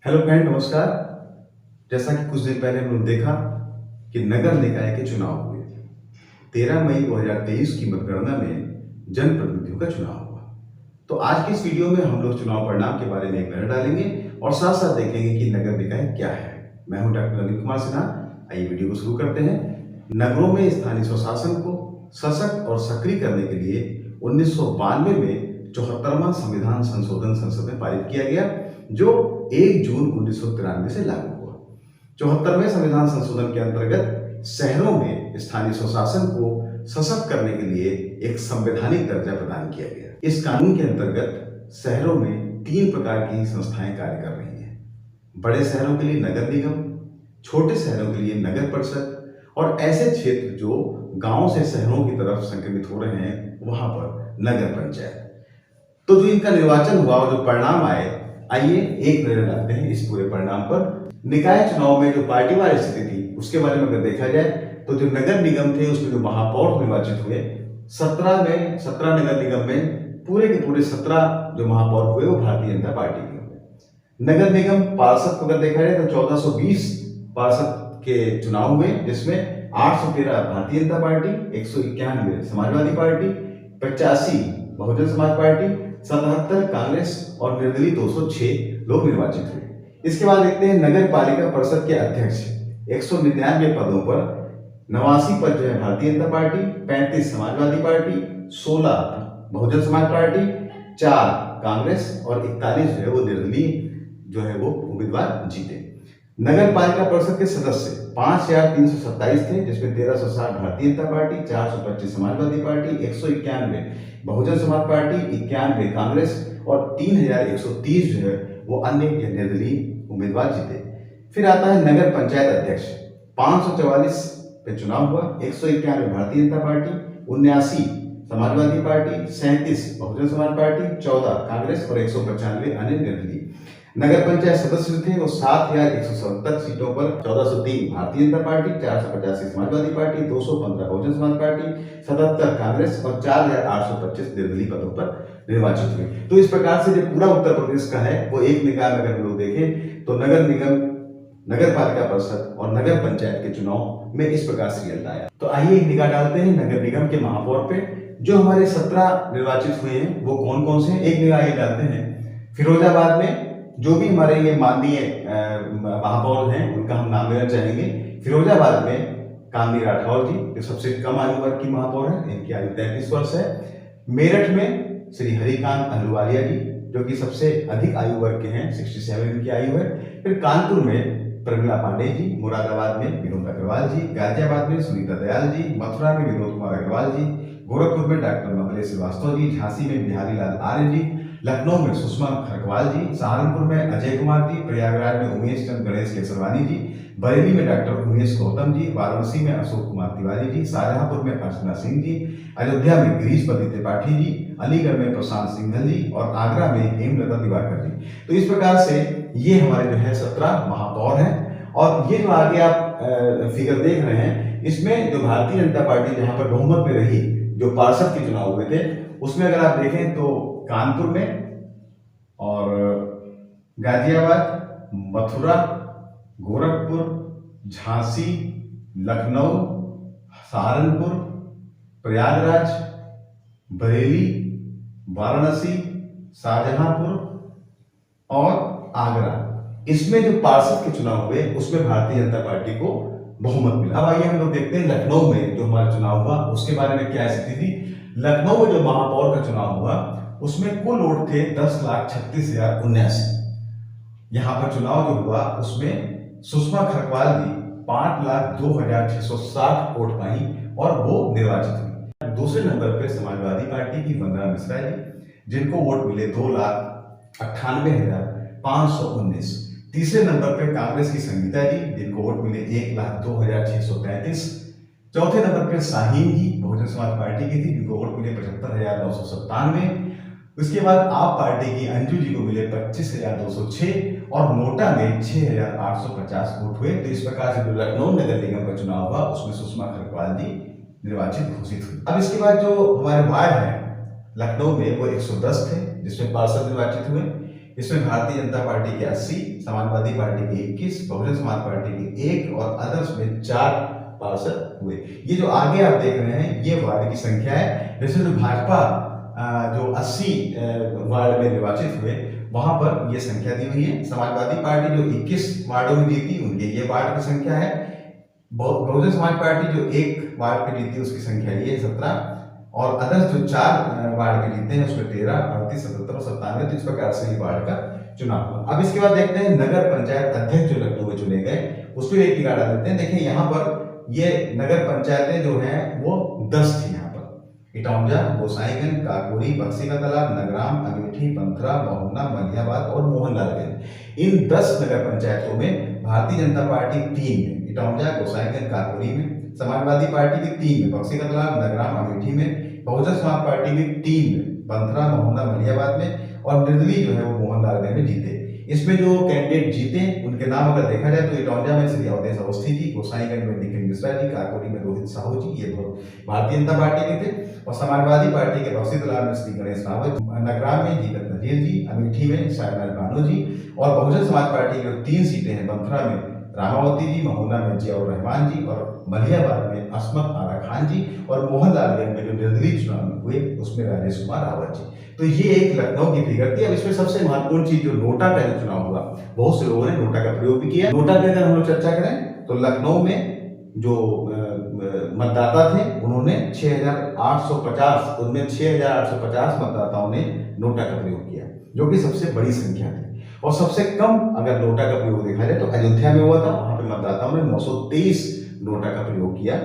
Hello friend, नमस्कार। जैसा कि कुछ दिन पहले हमने देखा कि नगर निकाय के चुनाव हुए। 13 मई 2023 की मतगणना में जनप्रतिनिधियों का चुनाव हुआ। तो आज की इस वीडियो में हम लोग चुनाव परिणाम के बारे में एक नजर डालेंगे और साथ साथ देखेंगे कि नगर निकाय क्या है। मैं हूं डॉक्टर अनिल कुमार सिन्हा। आइए वीडियो को शुरू करते हैं। नगरों में स्थानीय स्वशासन को सशक्त और सक्रिय करने के लिए 1992 में 74वां संविधान संशोधन संसद में पारित किया गया, जो 1 जून 1993 से लागू हुआ। 74वें संविधान संशोधन के अंतर्गत शहरों में स्थानीय स्वशासन को सशक्त करने के लिए एक संवैधानिक दर्जा प्रदान किया गया। इस कानून के अंतर्गत शहरों में 3 प्रकार की संस्थाएं कार्य कर रही हैं। बड़े शहरों के लिए नगर निगम, छोटे शहरों के लिए नगर परिषद और ऐसे क्षेत्र जो गांव से शहरों की तरफ संक्रमित हो रहे हैं वहां पर नगर पंचायत। तो जो इनका निर्वाचन हुआ और जो परिणाम आए, आइए एक नजर डालते हैं इस पूरे परिणाम पर। निकाय चुनाव में जो पार्टीवार स्थिति थी उसके बारे में अगर देखा जाए तो जो नगर निगम थे उसमें जो महापौर निर्वाचित हुए, 17 नगर निगम में पूरे के पूरे 17 जो महापौर हुए वो भारतीय जनता पार्टी के हुए। नगर निगम पार्षद को अगर देखा जाए तो 1420 पार्षद के चुनाव हुए, जिसमें 813 Bharatiya Janata party, 191 Samajwadi party, 85 Bahujan Samaj party, 77 Congress और निर्दलीय 206 लोग निर्वाचित हुए। इसके बाद देखते हैं नगर पालिका परिषद के अध्यक्ष। 199 पदों पर 89 पद जो है Bharatiya Janata party, 35 Samajwadi party, 16 Bahujan Samaj party, 4 Congress और 41 जो है वो निर्दलीय जो है वो उम्मीदवार जीते। नगर पालिका परिषद के सदस्य 5327 थे, जिसमें 1360 Bharatiya Janata party, 425 Samajwadi party, 191 Bahujan Samaj party, 91 Congress और 3130 जो है वो अन्य निर्दलीय उम्मीदवार जीते। फिर आता है नगर पंचायत अध्यक्ष। 544 पे चुनाव हुआ, 191 Bharatiya Janata party, 79 Samajwadi party, 37 Bahujan Samaj party, 14 Congress और 195 अन्य निर्दलीय। नगर पंचायत सदस्य थे वो 7170 सीटों पर 1403 Bharatiya Janata party, 485 Samajwadi party, 215 Bahujan Samaj party, 77 Congress और 4825 निर्दलीय पदों पर निर्वाचित हुए। तो इस प्रकार से जो पूरा उत्तर प्रदेश का है वो एक निकाय में अगर हम लोग देखें तो नगर निगम, नगर पालिका परिषद और नगर पंचायत के चुनाव में इस प्रकार से रिजल्ट आया। तो आइए एक निगाह डालते हैं नगर निगम के महापौर पे। जो हमारे 17 निर्वाचित हुए हैं वो कौन कौन से हैं, एक निगाह ये डालते हैं। फिरोजाबाद में जो भी हमारे ये माननीय महापौर हैं उनका हम नाम लेना चाहेंगे। फिरोजाबाद में कामनी राठौर जी जो सबसे कम आयु वर्ग की महापौर है, इनकी आयु 33 वर्ष है। मेरठ में श्री हरिकांत अहलुवालिया जी जो कि सबसे अधिक आयु वर्ग के हैं, 67 इनकी आयु है। फिर कानपुर में प्रमिला पांडे जी, मुरादाबाद में विनोद अग्रवाल जी, गाजियाबाद में सुनीता दयाल जी, मथुरा में विनोद कुमार अग्रवाल जी, गोरखपुर में डॉक्टर ममले श्रीवास्तव जी, झांसी में बिहारी लाल आर्य जी, लखनऊ में सुषमा खरकवाल जी, सहारनपुर में अजय कुमार जी, प्रयागराज में उमेश चंद्र गणेश केसरवानी जी, बरेली में डॉक्टर उमेश गौतम जी, वाराणसी में अशोक कुमार तिवारी जी, शाहजहांपुर में अर्चना सिंह जी, अयोध्या में गिरीशपति त्रिपाठी जी, अलीगढ़ में प्रशांत सिंघल जी और आगरा में हेमलता दिवाकर जी। तो इस प्रकार से ये हमारे जो है 17 महापौर हैं। और ये जो आगे आप फिगर देख रहे हैं, इसमें जो भारतीय जनता पार्टी जहां पर बहुमत में रही, जो पार्षद के चुनाव हुए थे उसमें अगर आप देखें तो कानपुर में और गाजियाबाद, मथुरा, गोरखपुर, झांसी, लखनऊ, सहारनपुर, प्रयागराज, बरेली, वाराणसी, शाहजहांपुर और आगरा, इसमें जो पार्षद के चुनाव हुए उसमें भारतीय जनता पार्टी को बहुमत मिला। अब आइए हम लोग देखते हैं लखनऊ में जो हमारा चुनाव हुआ उसके बारे में क्या स्थिति थी। लखनऊ में जो महापौर का चुनाव हुआ उसमें कुल वोट थे 10,36,079। यहाँ पर चुनाव जो हुआ उसमें सुषमा खरकवाल जी 5,02,660 वोट पाई और वो निर्वाचित हुई। दूसरे नंबर पर समाजवादी पार्टी की वंदना मिश्रा जी जिनको वोट मिले 2,98,519। तीसरे नंबर पर कांग्रेस की संगीता जी जिनको वोट मिले 1,02,633। चौथे नंबर पर शाहीन जी बहुजन समाज पार्टी की थी जिनको वोट मिले 75,997। उसके बाद आप पार्टी की अंजू जी को मिले 25,206 और नोटा में 6,850 वोट हुए। तो इस प्रकार से जो लखनऊ नगर निगम का चुनाव हुआ उसमें सुषमा खरकवाल जी निर्वाचित घोषित हुई। अब इसके बाद जो हमारे वार्ड है लखनऊ में वो 110 थे जिसमें पार्षद निर्वाचित हुए। इसमें भारतीय जनता पार्टी के 80, समाजवादी पार्टी के 21, बहुजन समाज पार्टी के 1 और अदर्स में 4 पार्षद हुए। ये जो आगे आप देख रहे हैं ये वार्ड की संख्या है। जैसे जो भाजपा जो 80 वार्ड में निर्वाचित हुए वहां पर ये संख्या दी हुई है। समाजवादी पार्टी जो 21 वार्डों में जीती उनके ये वार्ड की संख्या है। बहुजन समाज पार्टी जो 1 वार्ड पे जीती उसकी संख्या ये है 17, और अदर्स जो 4 वार्ड पे जीते हैं उसमें 13, 38, 77 और 97। तो इस प्रकार से ये वार्ड का चुनाव हुआ। अब इसके बाद देखते हैं नगर पंचायत अध्यक्ष जो लखनऊ में चुने गए उसको एक निगाह डाल देते हैं। देखिए यहाँ पर ये नगर पंचायतें जो हैं वो 10 थी। यहाँ पर इटौंजा, गोसाईगंज, काकोरी, बक्सी का तालाब, नगराम, अमेठी, बंथरा, महोना, मलियाबाद और मोहनलालगंज। इन 10 नगर पंचायतों में भारतीय जनता पार्टी 3 में, इटौंजा, गोसाईगंज, काकोरी में, समाजवादी पार्टी के 3 में, बक्सी का तालाब, नगराम, अमेठी में, बहुजन समाज पार्टी में 3 में, बंथरा, महोना, मलियाबाद में, और निर्दलीय जो है वो मोहनलालगंज में जीते। इसमें जो कैंडिडेट जीते उनके नाम अगर देखा जाए तो इटौंजा में श्री अवधेश अवस्थी जी, गोसाईगंज में निखिल मिश्रा जी, काकोरी में रोहित साहू जी, ये भारतीय जनता पार्टी के थे, और समाजवादी पार्टी के बक्सी तालाब में श्री गणेश रावत, नगराम में जीवत नजीर जी, अमेठी में सायनाल बानो जी, और बहुजन समाज पार्टी की 3 सीटें हैं, बंथरा में रामावती जी, महोना में जियाउर रहमान जी, और मलियाबाद में असमत आरा खान जी, और मोहनलालगंज में जो निर्दलीय चुनाव हुए उसमें राजेश कुमार रावत जी। तो ये एक लखनऊ की फिगर थी। अब इसमें सबसे महत्वपूर्ण चीज जो नोटा का जो चुनाव हुआ, बहुत से लोगों ने नोटा का प्रयोग भी किया। नोटा की अगर हम लोग चर्चा करें तो लखनऊ में जो मतदाता थे उन्होंने 6,850, उनमें 6,850 मतदाताओं ने नोटा का प्रयोग किया, जो कि सबसे बड़ी संख्या थी। और सबसे कम अगर नोटा का प्रयोग देखा जाए तो अयोध्या में हुआ था, वहां पे मतदाताओं ने 923 नोटा का प्रयोग किया।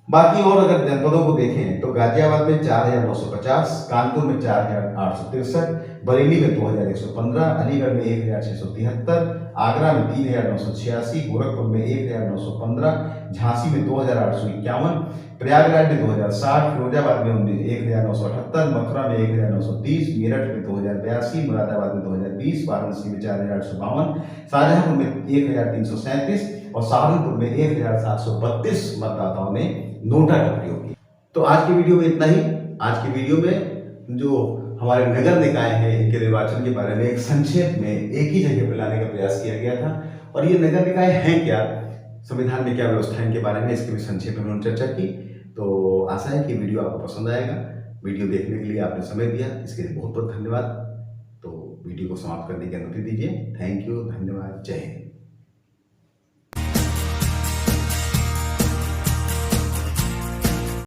बाकी और अगर जनपदों को देखें तो गाजियाबाद में 4,950, कानपुर में 4,863, बरेली में 2,115, अलीगढ़ में 1,673, आगरा में 3,986, गोरखपुर में 1,915, झांसी में 2,851, प्रयागराज में 2,060, फिरोजाबाद में 1,978, मथुरा में 1,930, मेरठ में 2,082, मुरादाबाद में 2,020, वाराणसी में 4,852, शाहजहांपुर में 1,337 और सहारनपुर में 1,732 मतदाताओं ने नोटा का प्रयोग किया। तो आज की वीडियो में इतना ही। आज की वीडियो में जो हमारे नगर निकाय हैं इनके निर्वाचन के बारे में एक संक्षेप में एक ही जगह पर लाने का प्रयास किया गया था। और ये नगर निकाय हैं क्या, संविधान में क्या व्यवस्था है, इनके बारे में इसके भी संक्षेप में उन्होंने चर्चा की। तो आशा है कि वीडियो आपको पसंद आएगा। वीडियो देखने के लिए आपने समय दिया, इसके लिए बहुत बहुत धन्यवाद। तो वीडियो को समाप्त करने की अनुमति दीजिए। थैंक यू, धन्यवाद, जय हिंद।